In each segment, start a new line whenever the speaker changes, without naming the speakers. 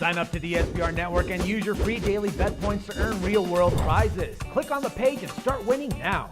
Sign up to the SBR Network and use your free daily bet points to earn real-world prizes. Click on the page and start winning now.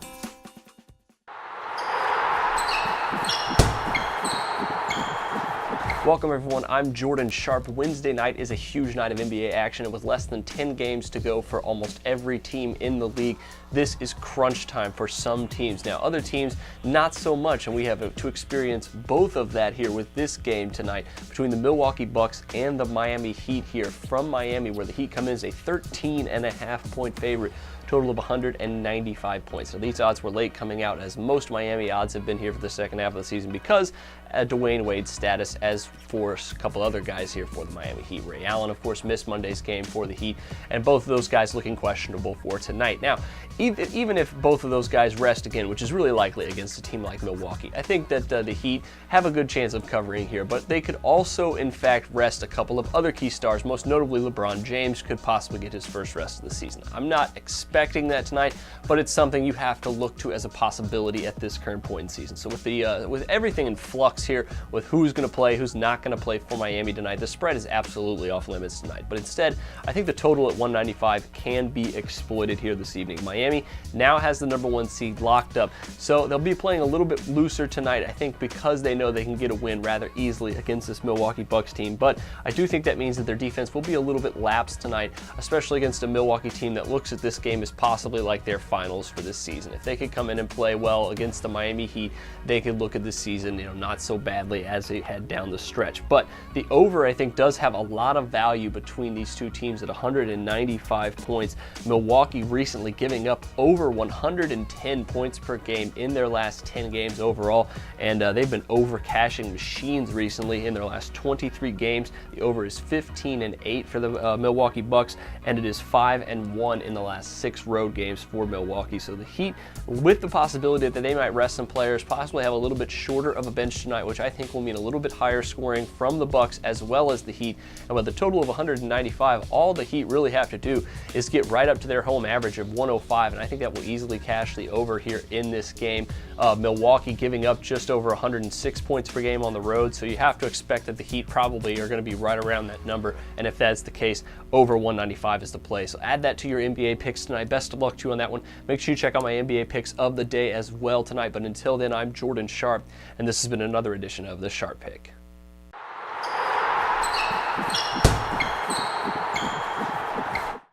Welcome everyone, I'm Jordan Sharp. Wednesday night is a huge night of NBA action, and with less than 10 games to go for almost every team in the league, this is crunch time for some teams. Now other teams, not so much, and we have to experience both of that here with this game tonight between the Milwaukee Bucks and the Miami Heat here from Miami, where the Heat come in as a 13.5-point favorite. Total of 195 points. Now these odds were late coming out, as most Miami odds have been here for the second half of the season because Dwayne Wade's status, as for a couple other guys here for the Miami Heat. Ray Allen, of course, missed Monday's game for the Heat, and both of those guys looking questionable for tonight. Now, even if both of those guys rest again, which is really likely against a team like Milwaukee, I think that the Heat have a good chance of covering here, but they could also, in fact, rest a couple of other key stars, most notably LeBron James could possibly get his first rest of the season. I'm not expecting that tonight, but it's something you have to look to as a possibility at this current point in season. So with everything in flux here, with who's going to play, who's not going to play for Miami tonight, the spread is absolutely off limits tonight. But instead, I think the total at 195 can be exploited here this evening. Miami now has the #1 seed locked up, so they'll be playing a little bit looser tonight, I think, because they know they can get a win rather easily against this Milwaukee Bucks team. But I do think that means that their defense will be a little bit lapsed tonight, especially against a Milwaukee team that looks at this game as possibly like their finals for this season. If they could come in and play well against the Miami Heat, they could look at this season, not so badly as they head down the stretch. But the over, I think, does have a lot of value between these two teams at 195 points. Milwaukee recently giving up over 110 points per game in their last 10 games overall, and they've been over cashing machines recently in their last 23 games. The over is 15-8 for the Milwaukee Bucks, and it is 5-1 in the last 6 road games for Milwaukee. So the Heat, with the possibility that they might rest some players, possibly have a little bit shorter of a bench tonight, which I think will mean a little bit higher scoring from the Bucks as well as the Heat. And with a total of 195, all the Heat really have to do is get right up to their home average of 105, and I think that will easily cash the over here in this game. Milwaukee giving up just over 106 points per game on the road, so you have to expect that the Heat probably are going to be right around that number, and if that's the case, over 195 is the play. So add that to your NBA picks tonight. Best of luck to you on that one. Make sure you check out my NBA picks of the day as well tonight, but until then, I'm Jordan Sharp, and this has been another edition of The Sharp Pick.